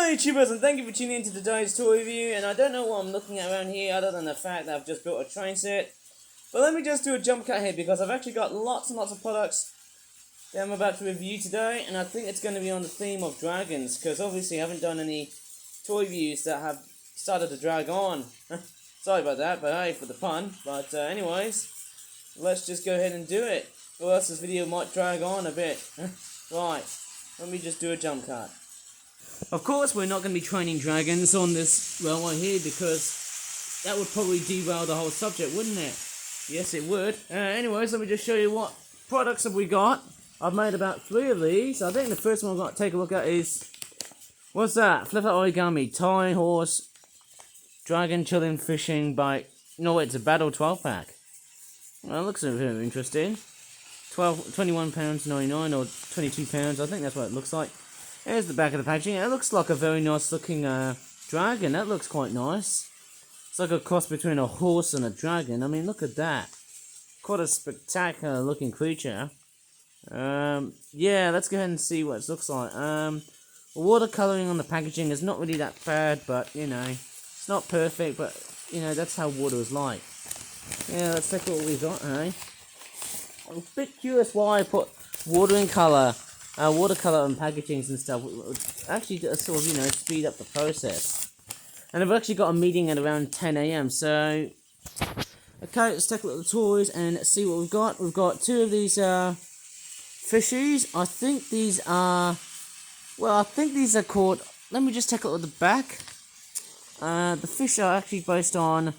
Hi YouTubers, and thank you for tuning in to today's toy review. And I don't know what I'm looking at around here other than the fact that I've just built a train set. But let me just do a jump cut here because I've actually got lots and lots of products that I'm about to review today, and I think it's going to be on the theme of dragons, because obviously I haven't done any toy reviews that have started to drag on. Sorry about that, but hey, for the pun. But anyways, let's just go ahead and do it, or else this video might drag on a bit. Right, let me just do a jump cut. Of course, we're not going to be training dragons on this railway here, because that would probably derail the whole subject, wouldn't it? Yes, it would. Anyways, let me just show you what products have we got. I've made about 3 of these. I think the first one I've got to take a look at is, what's that? Flip Out Origami, Toy Horse, Dragon Chilling Fishing by, no wait, it's a Battle 12 pack. Well, it looks very interesting. £21.99 or £22, I think that's what it looks like. There's the back of the packaging. It looks like a very nice looking dragon. That looks quite nice. It's like a cross between a horse and a dragon. I mean, look at that. Quite a spectacular looking creature. Yeah, let's go ahead and see what it looks like. Watercolouring on the packaging is not really that bad, but, you know, it's not perfect, but, you know, that's how water is like. Yeah, let's take what we've got, eh? I'm a bit curious why I put watercolour on packagings and stuff. Actually, sort of, you know, speed up the process. And I've actually got a meeting at around 10 AM, so... Okay, let's take a look at the toys and see what we've got. We've got 2 of these, fishies. I think these are... Well, I think these are called... Let me just take a look at the back. The fish are actually based on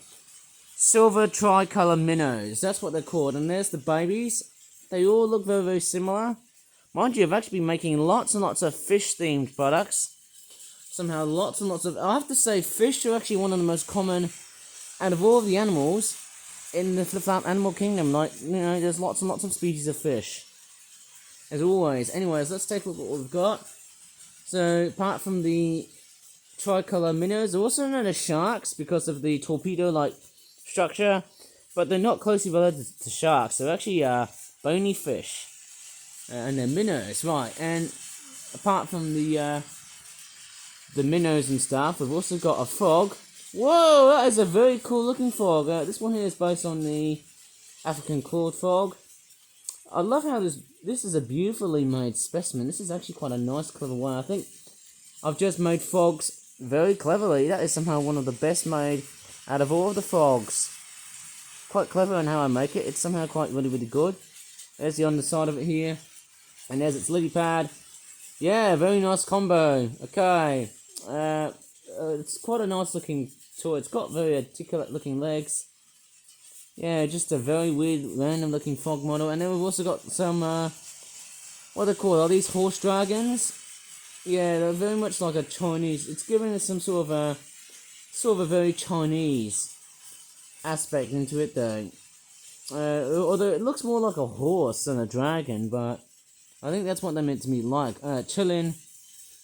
silver tricolour minnows. That's what they're called. And there's the babies. They all look very, very similar. Mind you, I've actually been making lots and lots of fish-themed products. Somehow, lots and lots of... I have to say, fish are actually one of the most common out of all of the animals in the Flip-Flop Animal Kingdom. Like, you know, there's lots and lots of species of fish. As always. Anyways, let's take a look at what we've got. So, apart from the tricolour minnows, they're also known as sharks because of the torpedo-like structure. But they're not closely related to sharks. They're actually bony fish. And they're minnows, right? And apart from the minnows and stuff, we've also got a frog. Whoa, that is a very cool looking frog. This one here is based on the African clawed frog. I love how this is a beautifully made specimen. This is actually quite a nice, clever one. I think I've just made frogs very cleverly. That is somehow one of the best made out of all of the frogs. Quite clever in how I make it. It's somehow quite really, really good. There's the underside of it here. And there's its lily pad. Yeah, very nice combo. Okay. It's quite a nice looking toy. It's got very articulate looking legs. Yeah, just a very weird, random looking frog model. And then we've also got some, what are they called? Are these horse dragons? Yeah, they're very much like a Chinese. It's giving us some sort of a very Chinese aspect into it though. Although it looks more like a horse than a dragon, but I think that's what they're meant to be like. Chilling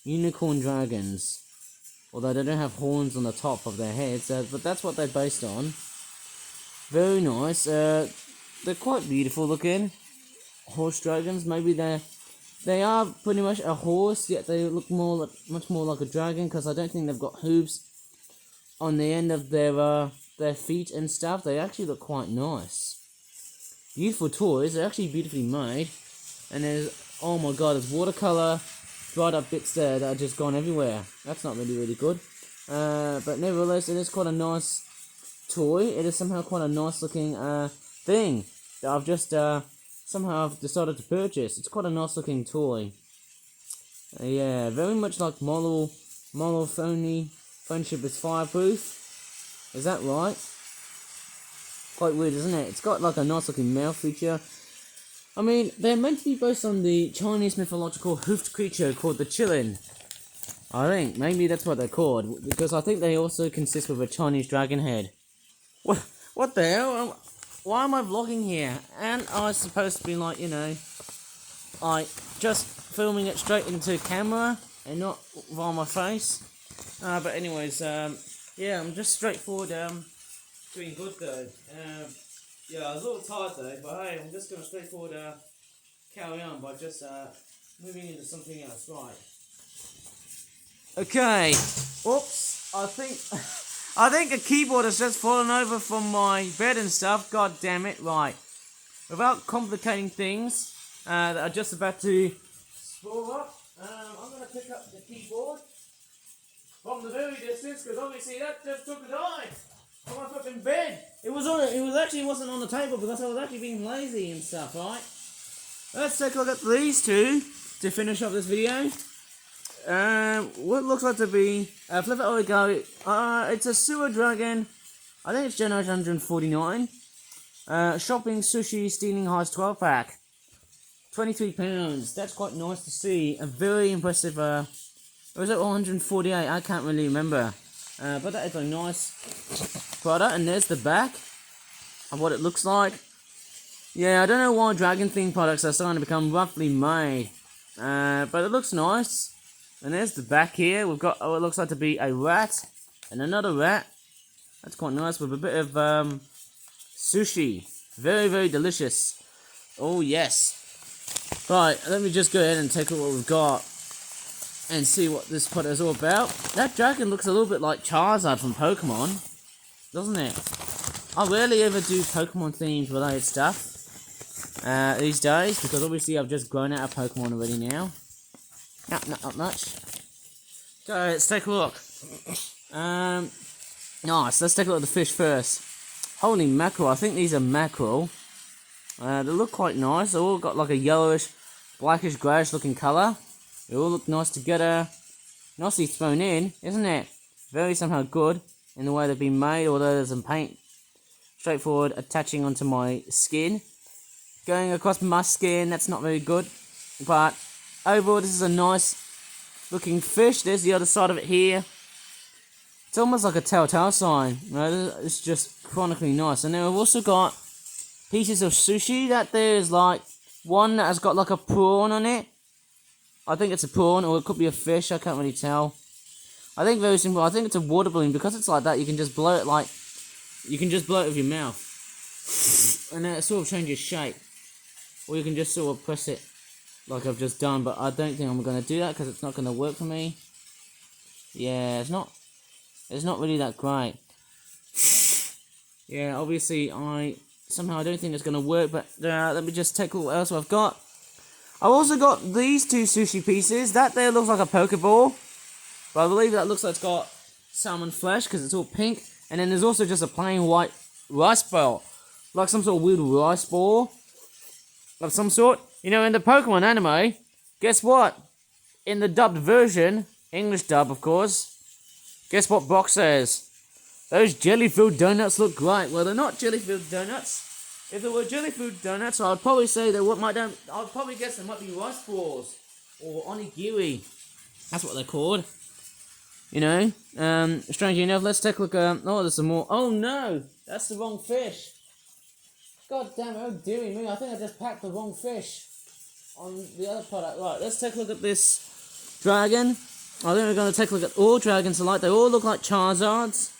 unicorn dragons. Although they don't have horns on the top of their heads, but that's what they're based on. Very nice. They're quite beautiful looking. Horse dragons. Maybe they are pretty much a horse, yet they look much more like a dragon, because I don't think they've got hooves on the end of their feet and stuff. They actually look quite nice. Beautiful toys. They're actually beautifully made. And there's, oh my god, there's watercolour dried up bits there that are just gone everywhere. That's not really, really good. But nevertheless, it is quite a nice toy. It is somehow quite a nice looking thing that I've just somehow I've decided to purchase. It's quite a nice looking toy. Yeah, very much like Model Phony. Friendship is Fireproof. Is that right? Quite weird, isn't it? It's got like a nice looking mouth feature. I mean, they're meant to be based on the Chinese mythological hoofed creature called the Qilin. I think, maybe that's what they're called, because I think they also consist of a Chinese dragon head. What the hell? Why am I vlogging here? And I was supposed to be like, you know, like, just filming it straight into camera, and not via my face. But anyways, yeah, I'm just straightforward, doing good though. Yeah, I was a little tired though, but hey, I'm just going to straightforward carry on by just moving into something else. Right. Okay. Oops. I think a keyboard has just fallen over from my bed and stuff. God damn it. Right. Without complicating things that are just about to spoil up, I'm going to pick up the keyboard from the very distance, because obviously that just took a dive from my fucking bed. It wasn't on the table because I was actually being lazy and stuff, right? Let's take a look at these two to finish off this video. What looks like to be Flip It or Go. It's a sewer dragon. I think it's generation 149. Shopping sushi steaming hearts 12 pack. £23. That's quite nice to see. A very impressive. Or was it 148? I can't really remember. But that is a nice product. And there's the back of what it looks like. Yeah, I don't know why dragon themed products are starting to become roughly made. But it looks nice. And there's the back here. We've got what looks like to be a rat and another rat. That's quite nice with a bit of sushi. Very, very delicious. Oh, yes. Right, let me just go ahead and take a look what we've got and see what this product is all about. That dragon looks a little bit like Charizard from Pokemon, doesn't it? I rarely ever do Pokemon themed related stuff these days, because obviously I've just grown out of Pokemon already now. Not much. So let's take a look. Nice, let's take a look at the fish first. Holy mackerel, I think these are mackerel. They look quite nice. They all got like a yellowish, blackish, greyish looking colour. They all look nice together. Nicely thrown in, isn't it? Very somehow good in the way they've been made, although there's some paint straightforward attaching onto my skin. Going across my skin, that's not very good. But overall, this is a nice looking fish. There's the other side of it here. It's almost like a telltale sign. It's just chronically nice. And then we've also got pieces of sushi. That there is like one that has got like a prawn on it. I think it's a prawn, or it could be a fish. I can't really tell. I think very simple. I think it's a water balloon. Because it's like that, you can just blow it with your mouth. And then it sort of changes shape. Or you can just sort of press it like I've just done. But I don't think I'm going to do that because it's not going to work for me. Yeah, it's not really that great. Yeah, obviously I don't think it's going to work, but let me just take a look what else I've got. I've also got these two sushi pieces. That there looks like a Pokeball, but I believe that looks like it's got salmon flesh because it's all pink. And then there's also just a plain white rice ball, like some sort of weird rice ball of some sort. You know, in the Pokemon anime, guess what? In the dubbed version, English dub of course, guess what Brock says? Those jelly-filled donuts look great. Well, they're not jelly-filled donuts. If they were jelly-filled donuts, I'd probably say I'd probably guess they might be rice balls or onigiri. That's what they're called. You know. Strangely enough, let's take a look. Oh, there's some more. Oh no, that's the wrong fish. God damn it! Oh dearie me, I think I just packed the wrong fish on the other product. Right, let's take a look at this dragon. I think we're going to take a look at all dragons alike. They all look like Charizards.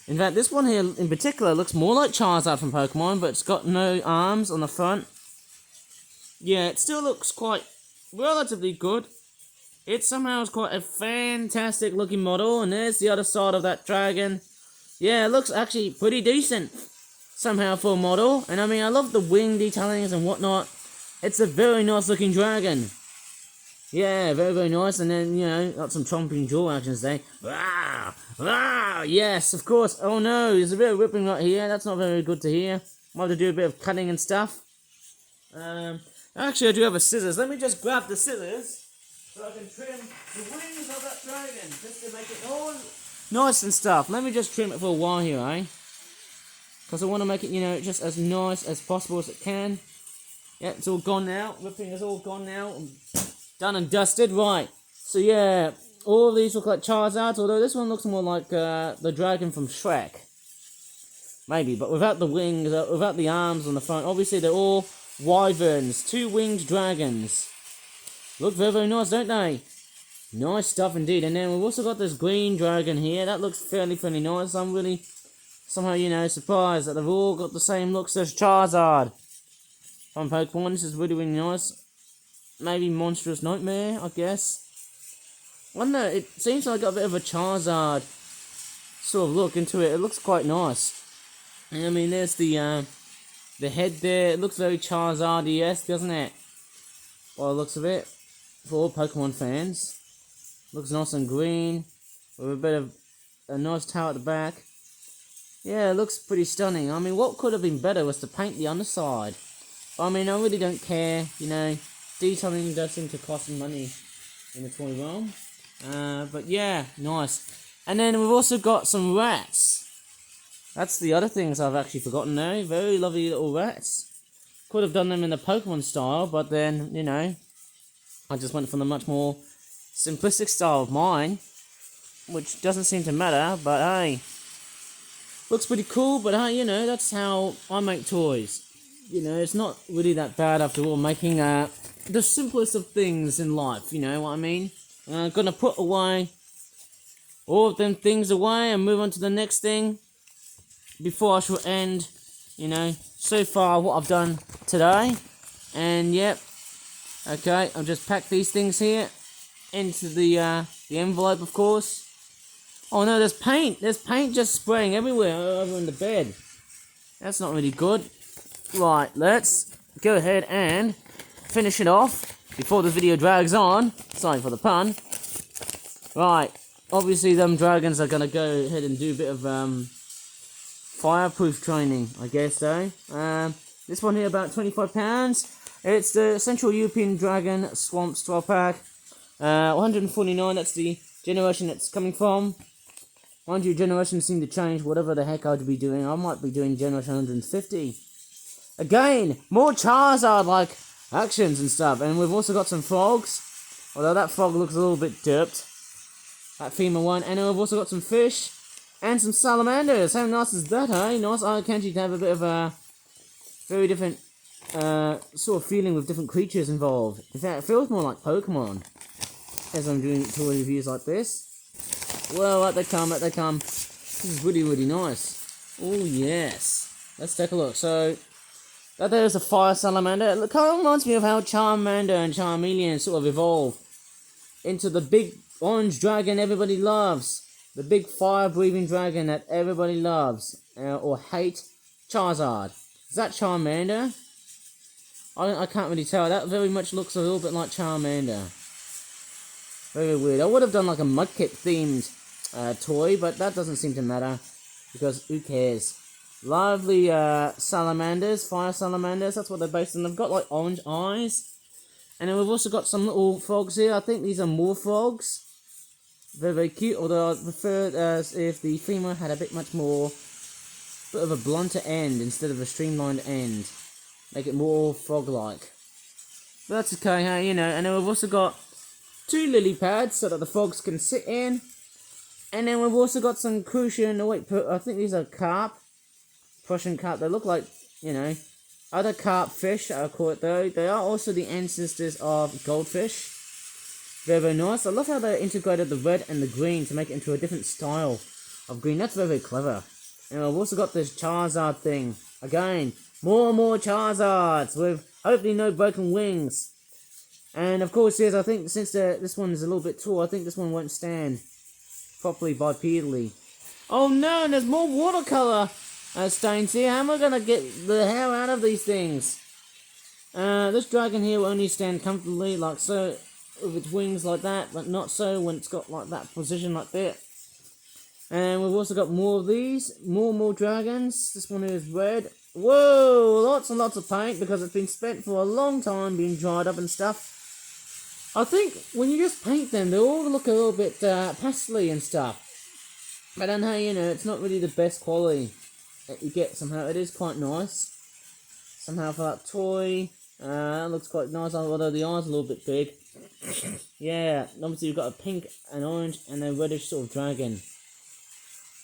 In fact, this one here in particular looks more like Charizard from Pokemon, but it's got no arms on the front. Yeah, it still looks quite relatively good. It somehow is quite a fantastic looking model, and there's the other side of that dragon. Yeah, it looks actually pretty decent somehow for a model. And I mean, I love the wing detailings and whatnot. It's a very nice looking dragon. Yeah, very, very nice. And then, you know, got some chomping jaw actions there. Rah! Rah! Yes, of course. Oh no, there's a bit of whipping right here. That's not very good to hear. Might have to do a bit of cutting and stuff. Actually, I do have a scissors. Let me just grab the scissors so I can trim the wings of that dragon. Just to make it all nice and stuff. Let me just trim it for a while here, eh? Because I want to make it, you know, just as nice as possible as it can. Yeah, it's all gone now. Whipping is all gone now. Done and dusted, right. So yeah, all of these look like Charizards, although this one looks more like the dragon from Shrek. Maybe, but without the wings, without the arms on the front. Obviously, they're all wyverns, two-winged dragons. Look very, very nice, don't they? Nice stuff indeed. And then we've also got this green dragon here. That looks fairly nice. I'm really somehow, you know, surprised that they've all got the same looks as Charizard from Pokemon. This is really, really nice. Maybe Monstrous Nightmare, I guess. I don't know, it seems like got a bit of a Charizard sort of look into it. It looks quite nice. I mean, there's the head there. It looks very Charizard-esque, doesn't it? By the looks of it. For all Pokemon fans. Looks nice and green. With a bit of a nice tail at the back. Yeah, it looks pretty stunning. I mean, what could have been better was to paint the underside. I mean, I really don't care, you know. Detailing does seem to cost money in the toy realm. But yeah, nice. And then we've also got some rats. That's the other things I've actually forgotten there. Very lovely little rats. Could have done them in the Pokemon style, but then, you know, I just went for the much more simplistic style of mine, which doesn't seem to matter, but hey, looks pretty cool, but hey, you know, that's how I make toys. You know, it's not really that bad after all, making the simplest of things in life, you know what I mean? I'm gonna put away all of them things away and move on to the next thing before I shall end, you know, so far what I've done today. And yep, okay, I'll just pack these things here into the envelope, of course. Oh no, there's paint just spraying everywhere over in the bed. That's not really good. Right, let's go ahead and finish it off before the video drags on. Sorry for the pun. Right, obviously them dragons are gonna go ahead and do a bit of fireproof training, I guess so. This one here about £25. It's the Central European Dragon Swamp Straw Pack. 149, that's the generation it's coming from. Mind you, generations seem to change, whatever the heck I'd be doing. I might be doing generation 150. Again, more Charizard-like actions and stuff. And we've also got some frogs. Although that frog looks a little bit derped. That female one. And then we've also got some fish. And some salamanders. How nice is that, eh? Nice eye candy to have a bit of a very different sort of feeling with different creatures involved. In fact, it feels more like Pokemon as I'm doing toy reviews like this. Well, out they come, out they come. This is really, really nice. Oh, yes. Let's take a look. So, that there's a fire salamander. It kind of reminds me of how Charmander and Charmeleon sort of evolve into the big orange dragon everybody loves. The big fire-breathing dragon that everybody loves. Or hate. Charizard. Is that Charmander? I can't really tell. That very much looks a little bit like Charmander. Very weird. I would have done like a Mudkip themed toy, but that doesn't seem to matter. Because who cares? Lovely salamanders. Fire salamanders. That's what they're based on. They've got like orange eyes. And then we've also got some little frogs here. I think these are more frogs. Very, very cute. Although I prefer as if the femur had a bit much more, bit of a blunter end instead of a streamlined end. Make it more frog-like. But that's okay, hey, you know. And then we've also got 2 lily pads so that the frogs can sit in. And then we've also got some crucian. Oh wait, I think these are carp. Prussian carp. They look like, you know, other carp fish, I'll call it though. They are also the ancestors of goldfish. Very, very nice. I love how they integrated the red and the green to make it into a different style of green. That's very, very clever. And I've also got this Charizard thing. Again, more and more Charizards with hopefully no broken wings. And of course, yes, I think since this one is a little bit tall, I think this one won't stand properly bipedally. Oh no, and there's more watercolor stains here. How am I going to get the hair out of these things? This dragon here will only stand comfortably like so with its wings like that, but not so when it's got like that position like that. And we've also got more of these, more dragons. This one is red. Whoa, lots and lots of paint because it's been spent for a long time being dried up and stuff. I think when you just paint them, they all look a little bit pastely and stuff. But then, hey, you know, it's not really the best quality that you get somehow. It is quite nice. Somehow for that toy, it looks quite nice, although the eye's a little bit big. Yeah, obviously you've got a pink, an orange, and a reddish sort of dragon.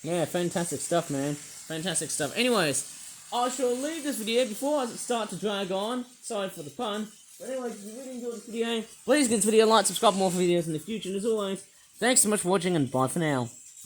Yeah, fantastic stuff, man. Fantastic stuff. Anyways, I shall leave this video before I start to drag on. Sorry for the pun. But anyways, if you really enjoyed this video, please give this video a like, subscribe for more videos in the future. And as always, thanks so much for watching and bye for now.